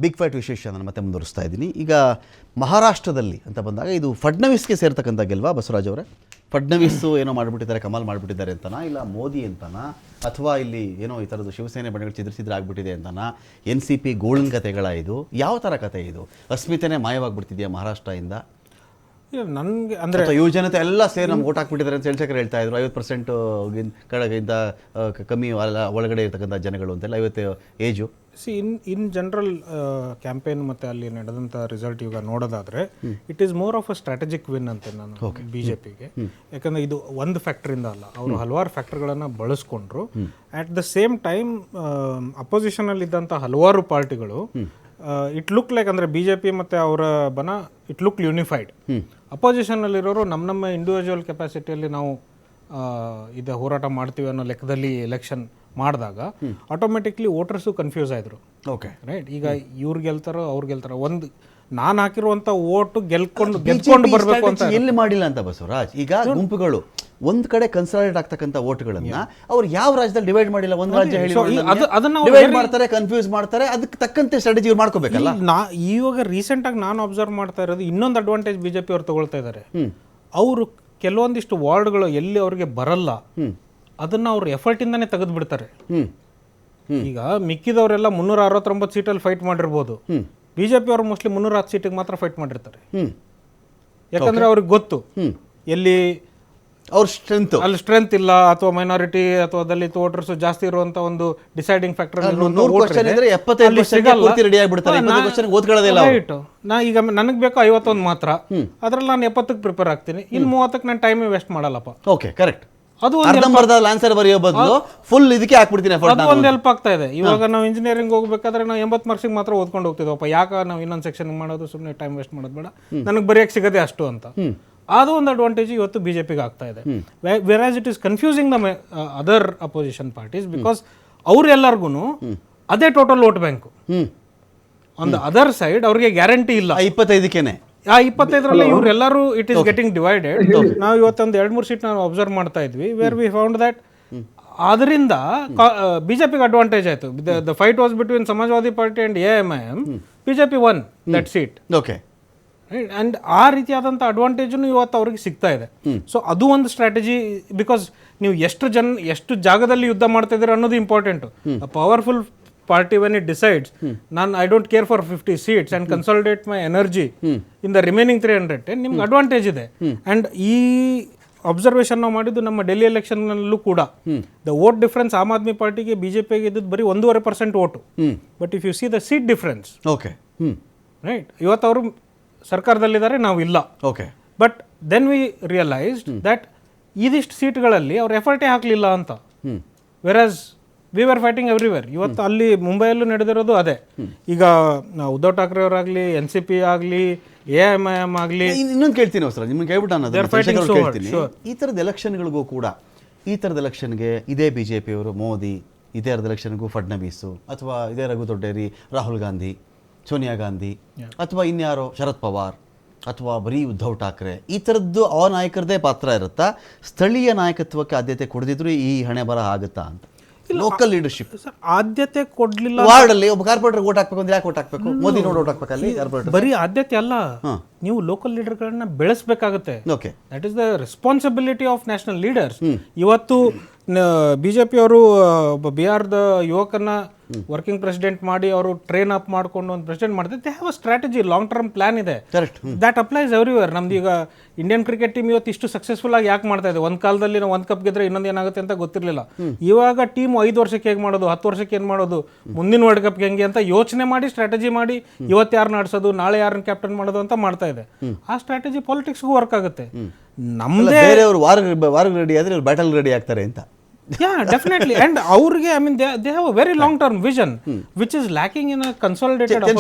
Big fight ವಿಶೇಷ ನಾನು ಮತ್ತೆ ಮುಂದುವರಿಸ್ತಾ ಇದ್ದೀನಿ. ಈಗ ಮಹಾರಾಷ್ಟ್ರದಲ್ಲಿ ಅಂತ ಬಂದಾಗ ಇದು ಫಡ್ನವೀಸ್ಗೆ ಸೇರ್ತಕ್ಕಂಥ ಗೆಲ್ವಾ ಬಸವರಾಜ್ ಅವರೇ? ಫಡ್ನವೀಸು ಏನೋ ಮಾಡಿಬಿಟ್ಟಿದ್ದಾರೆ, ಕಮಾಲ್ ಮಾಡಿಬಿಟ್ಟಿದ್ದಾರೆ ಅಂತನಾ, ಇಲ್ಲ ಮೋದಿ ಅಂತನಾ, ಅಥವಾ ಇಲ್ಲಿ ಏನೋ ಈ ಥರದ್ದು ಶಿವಸೇನೆ ಬಣ್ಣಗಳು ಚಿದ್ರಿಸಿದ್ರೆ ಆಗ್ಬಿಟ್ಟಿದೆ ಅಂತನಾ, NCP ಗೋಲ್ಡನ್ ಕತೆಗಳ ಇದು ಯಾವ ಥರ ಕತೆ ಇದು? ಅಸ್ಮಿತೆನೇ ಮಾಯವಾಗಿಬಿಡ್ತಿದೆಯಾ ಮಹಾರಾಷ್ಟ್ರದಿಂದ? ನನಗೆ ಅಂದರೆ ಯುವಜನತೆ ಎಲ್ಲ ಸೇರಿ ನಮ್ಗೆ ಓಟ್ ಹಾಕ್ಬಿಟ್ಟಿದ್ದಾರೆ ಅಂತ ಚಂದ್ರಶೇಖರ್ ಹೇಳ್ತಾ ಇದ್ರು. 50% ಕಡೆಗಿಂತ ಕಮ್ಮಿ ಒಳಗಡೆ ಇರ್ತಕ್ಕಂಥ ಜನಗಳು ಅಂತೆಲ್ಲ 50 ಏಜು. ಇನ್ ಜನರಲ್ ಕ್ಯಾಂಪೇನ್ ಮತ್ತು ಅಲ್ಲಿ ನಡೆದಂಥ ರಿಸಲ್ಟ್ ಈಗ ನೋಡೋದಾದರೆ it is more of a strategic win ಅಂತ ನಾನು BJPಗೆ. ಯಾಕಂದರೆ ಇದು ಒಂದು ಫ್ಯಾಕ್ಟ್ರಿಂದ ಅಲ್ಲ, ಅವರು ಹಲವಾರು ಫ್ಯಾಕ್ಟರ್ಗಳನ್ನು ಬಳಸ್ಕೊಂಡ್ರು. ಆಟ್ ದ ಸೇಮ್ ಟೈಮ್ ಅಪೋಸಿಷನಲ್ಲಿದ್ದಂಥ ಹಲವಾರು ಪಾರ್ಟಿಗಳು ಇಟ್ ಲುಕ್ ಲೈಕ್ ಅಂದರೆ BJP ಮತ್ತು ಅವರ ಬನ ಇಟ್ ಲುಕ್ ಯೂನಿಫೈಡ್. ಅಪೋಸಿಷನ್ನಲ್ಲಿರೋರು ನಮ್ಮ ಇಂಡಿವಿಜುವಲ್ ಕೆಪಾಸಿಟಿಯಲ್ಲಿ ನಾವು ಇದು ಹೋರಾಟ ಮಾಡ್ತೀವಿ ಅನ್ನೋ ಲೆಕ್ಕದಲ್ಲಿ ಎಲೆಕ್ಷನ್ ಮಾಡಿದಾಗ ಆಟೋಮೆಟಿಕ್ಲಿ ವೋಟರ್ಸು ಕನ್ಫ್ಯೂಸ್ ಆಯಿದ್ರು. Okay, right. ಈಗ ಇವ್ರು ಗೆಲ್ತಾರೋ ಅವ್ರು ಗೆಲ್ತಾರೋ, ಒಂದು ನಾನು ಹಾಕಿರುವಂಥ ಓಟು ಗೆಲ್ಕೊಂಡು ಬರಬೇಕು ಅಂತ ಎಲ್ಲಿ ಮಾಡಿಲ್ಲ ಅಂತ ಬಸವರಾಜ್. ಈಗ ಗುಂಪುಗಳು ಒಂದ್ ಕಡೆ ಕನ್ಸಾಲಿಡೇಟ್ ಆಗ್ತಕ್ಕಂಥ ಓಟ್ಗಳನ್ನ ಅವ್ರು ಯಾವ ರಾಜ್ಯದಲ್ಲಿ ಡಿವೈಡ್ ಮಾಡಿಲ್ಲ. ಒಂದು ರಾಜ್ಯ ಹೇಳಿ ಡಿವೈಡ್ ಮಾಡ್ತಾರೆ, ಕನ್ಫ್ಯೂಸ್ ಮಾಡ್ತಾರೆ. ಅದಕ್ಕೆ ತಕ್ಕಂತೆ ಸ್ಟ್ರಾಟಜಿ ಇವ್ರು ಮಾಡ್ಕೋಬೇಕಲ್ಲ. ಇವಾಗ ರೀಸೆಂಟ್ ಆಗಿ ನಾನು ಅಬ್ಸರ್ವ್ ಮಾಡ್ತಾ ಇರೋದು ಇನ್ನೊಂದು ಅಡ್ವಾಂಟೇಜ್ BJP ಅವ್ರು ತಗೊಳ್ತಾ ಇದ್ದಾರೆ. ಅವರು ಕೆಲವೊಂದಿಷ್ಟು ವಾರ್ಡ್ಗಳು ಎಲ್ಲಿ ಅವ್ರಿಗೆ ಬರಲ್ಲ ಅದನ್ನ ಅವ್ರು ಎಫರ್ಟ್ ಇಂದಾನೆ ತೆಗೆದು ಬಿಡ್ತಾರೆ. ಈಗ ಮಿಕ್ಕಿದವರೆಲ್ಲ 369 ಸೀಟಲ್ಲಿ ಫೈಟ್ ಮಾಡಿರ್ಬೋದು, BJP ಅವರು ಮೋಸ್ಟ್ಲಿ 310 ಸೀಟಿಗೆ ಮಾತ್ರ ಫೈಟ್ ಮಾಡಿರ್ತಾರೆ. ಯಾಕಂದ್ರೆ ಅವ್ರಿಗೆ ಗೊತ್ತು ಎಲ್ಲಿ ಅವ್ರ ಅಲ್ಲಿ ಸ್ಟ್ರೆಂತ್ ಇಲ್ಲ, ಅಥವಾ ಮೈನಾರಿಟಿ ಅಥವಾ ದಲಿತ ವೋಟರ್ಸ್ ಜಾಸ್ತಿ ಇರುವಂತ ಒಂದು ಡಿಸೈಡಿಂಗ್ ಫ್ಯಾಕ್ಟರ್. ನಾ ಈಗ ನನಗೆ ಬೇಕು 51 ಮಾತ್ರ, ಅದ್ರಲ್ಲಿ ನಾನು 70ಕ್ಕೆ ಪ್ರಿಪೇರ್ ಆಗ್ತೀನಿ, ಇನ್ನು 30ಕ್ಕೆ ನಾನು ಟೈಮ್ ವೇಸ್ಟ್ ಮಾಡಲ್ಲಪ್ಪ. Okay, correct. ಅದು ಆನ್ಸರ್ ಬರೆಯೋ ಬದಲು ಫುಲ್ ಇದಕ್ಕೆ ಹಾಕ್ಬಿಡ್ತೀನಿ. ಅದು ಒಂದು ಹೆಲ್ಪ್ ಆಗ್ತಾ ಇದೆ. ಇವಾಗ ನಾವು ಇಂಜಿನಿಯರಿಂಗ್ ಹೋಗ್ಬೇಕಾದ್ರೆ ನಾವು 80 ಮಾರ್ಕ್ಸಿಗೆ ಮಾತ್ರ ಓದ್ಕೊಂಡು ಹೋಗ್ತಿದ್ವಪ್ಪ. ಯಾಕೆ ನಾವು ಇನ್ನೊಂದು ಸೆಕ್ಷನ್ ಮಾಡೋದು, ಸುಮ್ಮನೆ ಟೈಮ್ ವೇಸ್ಟ್ ಮಾಡೋದು ಬೇಡ, ನನಗೆ ಬರೆಯಕ್ಕೆ ಸಿಗದೆ ಅಷ್ಟು ಅಂತ. ಅದು ಒಂದು ಅಡ್ವಾಂಟೇಜ್ ಇವತ್ತು BJPಗೆ ಆಗ್ತಾ ಇದೆ. Whereas it is confusing the other opposition parties, because ಅವ್ರೆಲ್ಲರಿಗೂ ಅದೇ total vote bank. On the other side ಅವ್ರಿಗೆ ಗ್ಯಾರಂಟಿ ಇಲ್ಲ. 25ಕ್ಕೇನೆ ಆ 25ರಲ್ಲಿ ಇವರೆಲ್ಲರೂ ಇಟ್ ಈಸ್ ಗೆಟಿಂಗ್ ಡಿವೈಡೆಡ್. ನಾವು ಇವತ್ತೊಂದು 2-3 ಸೀಟ್ ನಾವು ಅಬ್ಸರ್ವ್ ಮಾಡ್ತಾ ಇದ್ವಿ, ವೇರ್ ವಿ ಫೌಂಡ್ ದಟ್ ಅದರಿಂದ BJPಗೆ ಅಡ್ವಾಂಟೇಜ್ ಆಯಿತು. The fight was between Samajwadi party and AIMIM. BJP won that seat. Okay, and ಆ ರೀತಿಯಾದಂಥ ಅಡ್ವಾಂಟೇಜನ್ನು ಇವತ್ತು ಅವ್ರಿಗೆ ಸಿಗ್ತಾ ಇದೆ. ಸೊ ಅದು ಒಂದು ಸ್ಟ್ರಾಟಜಿ. ಬಿಕಾಸ್ ನೀವು ಎಷ್ಟು ಜಾಗದಲ್ಲಿ ಯುದ್ಧ ಮಾಡ್ತಾ ಇದ್ದೀರ ಅನ್ನೋದು important. Powerful party when it decides I don't care for 50 seats and consolidate my energy in the remaining 300, ನಿಮ್ಗೆ ಅಡ್ವಾಂಟೇಜ್ ಇದೆ. ಅಂಡ್ ಈ ಅಬ್ಸರ್ವೇಷನ್ ನಾವು ಮಾಡಿದ್ದು ನಮ್ಮ ಡೆಲ್ಲಿ ಎಲೆಕ್ಷನ್ನಲ್ಲೂ ಕೂಡ the vote difference Aam Aadmi ಪಾರ್ಟಿಗೆ BJPಗೆ ಇದ್ದದ್ದು ಬರೀ 1.5% vote. But if you see the seat difference, okay, right, ಇವತ್ತು ಅವರು ಸರ್ಕಾರದಲ್ಲಿದ್ದಾರೆ, ನಾವು ಇಲ್ಲ. Okay, but then we realised that ಇದಿಷ್ಟು ಸೀಟ್ಗಳಲ್ಲಿ ಅವ್ರು ಎಫರ್ಟೇ ಹಾಕಲಿಲ್ಲ ಅಂತ. Whereas we are fighting everywhere. ಇವತ್ತು ಅಲ್ಲಿ ಮುಂಬೈಯಲ್ಲೂ ನಡೆದಿರೋದು ಅದೇ. ಈಗ ಉದ್ಧವ್ ಠಾಕ್ರೆ ಅವರಾಗಲಿ, NCP ಆಗಲಿ, AIMIM ಆಗಲಿ. ಇನ್ನೊಂದು ಕೇಳ್ತೀನಿ ಹೊಸ ನಿಮ್ಗೆ ಕೇಳ್ಬಿಟ್ಟು ಈ ಥರದ ಎಲೆಕ್ಷನ್ಗಳಿಗೂ ಕೂಡ, ಈ ಥರದ ಎಲೆಕ್ಷನ್ಗೆ ಇದೇ BJP ಅವರು ಮೋದಿ, ಇದೇ ಥರದ ಎಲೆಕ್ಷನ್ಗೂ ಫಡ್ನವೀಸು, ಅಥವಾ ಇದೇ ರಘು ದೊಡ್ಡೇರಿ, ರಾಹುಲ್ ಗಾಂಧಿ, ಸೋನಿಯಾ ಗಾಂಧಿ, ಅಥವಾ ಇನ್ಯಾರೋ ಶರದ್ ಪವಾರ್, ಅಥವಾ ಬರೀ ಉದ್ಧವ್ ಠಾಕ್ರೆ, ಈ ಥರದ್ದು ಆ ನಾಯಕರದೇ ಪಾತ್ರ ಇರುತ್ತಾ? ಸ್ಥಳೀಯ ನಾಯಕತ್ವಕ್ಕೆ ಆದ್ಯತೆ ಕೊಡದಿದ್ರು ಈ ಹಣೆ ಬರ ಆಗುತ್ತಾ ಅಂತ? ಲೋಕಲ್ ಲೀಡರ್ಶಿಪ್ ಆದ್ಯತೆ ಕೊಡ್ಲಿಲ್ಲ. ವಾರ್ಡ್ ಅಲ್ಲಿ ಒಬ್ಬ ಕಾರ್ಪೊರೇಟರ್ ಓಟ್ ಹಾಕ್ಬೇಕು ಅಂದ್ರೆ ಯಾಕೆ ಓಟ್ ಹಾಕ್ಬೇಕು? ಮೋದಿ ನೋಡಿ ಓಟ್ ಹಾಕ್ಬೇಕು ಅಲ್ಲಿ ಕಾರ್ಪೊರೇಟರ್? ಬರೀ ಆದ್ಯತೆ ಅಲ್ಲ, ನೀವು ಲೋಕಲ್ ಲೀಡರ್ಗಳನ್ನ ಬೆಳೆಸಬೇಕಾಗುತ್ತೆ. Okay, that is the responsibility of national leaders. ಇವತ್ತು BJP ಅವರು ಬಿಹಾರದ ಯುವಕನ ವರ್ಕಿಂಗ್ ಪ್ರೆಸಿಡೆಂಟ್ ಮಾಡಿ ಅವರು ಟ್ರೈನ್ ಅಪ್ ಮಾಡ್ಕೊಂಡು ಒಂದು ಪ್ರೆಸಿಡೆಂಟ್ ಮಾಡಿದ್ರೆ they have a strategy, long term plan ಇದೆ. That applies everywhere. ನಮ್ದು ಈಗ ಇಂಡಿಯನ್ ಕ್ರಿಕೆಟ್ ಟೀಮ್ ಇವತ್ತು ಇಷ್ಟು ಸಕ್ಸಸ್ಫುಲ್ ಆಗಿ ಯಾಕೆ ಮಾಡ್ತಾ ಇದೆ? ಒಂದು ಕಾಲದಲ್ಲಿ ನಾವು 1 ಕಪ್ ಗೆದ್ರೆ ಇನ್ನೊಂದು ಏನಾಗುತ್ತೆ ಅಂತ ಗೊತ್ತಿರಲಿಲ್ಲ. ಇವಾಗ ಟೀಮ್ 5 ವರ್ಷಕ್ಕೆ ಹೇಗೆ ಮಾಡೋದು, 10 ವರ್ಷಕ್ಕೆ ಏನು ಮಾಡೋದು, ಮುಂದಿನ ವರ್ಲ್ಡ್ ಕಪ್ ಹೆಂಗೆ ಅಂತ ಯೋಚನೆ ಮಾಡಿ, ಸ್ಟ್ರಾಟಜಿ ಮಾಡಿ, ಇವತ್ತು ಯಾರು ನಡೆಸೋದು, ನಾಳೆ ಯಾರನ್ನ ಕ್ಯಾಪ್ಟನ್ ಮಾಡೋದು ಅಂತ ಮಾಡ್ತಾ ಇದೆ. ಆ ಸ್ಟ್ರಾಟಜಿ ಪಾಲಿಟಿಕ್ಸ್ಗೂ ವರ್ಕ್ ಆಗುತ್ತೆ. ನಮ್ಮದೇ ವಾರ್ ರೆಡಿ ಆದ್ರೆ ಬ್ಯಾಟಲ್ ರೆಡಿ ಆಗ್ತಾರೆ ಅಂತ. Yeah, definitely. And ಅವ್ರಿಗೆ, I mean, they have a very long term vision, which is lacking in a consolidated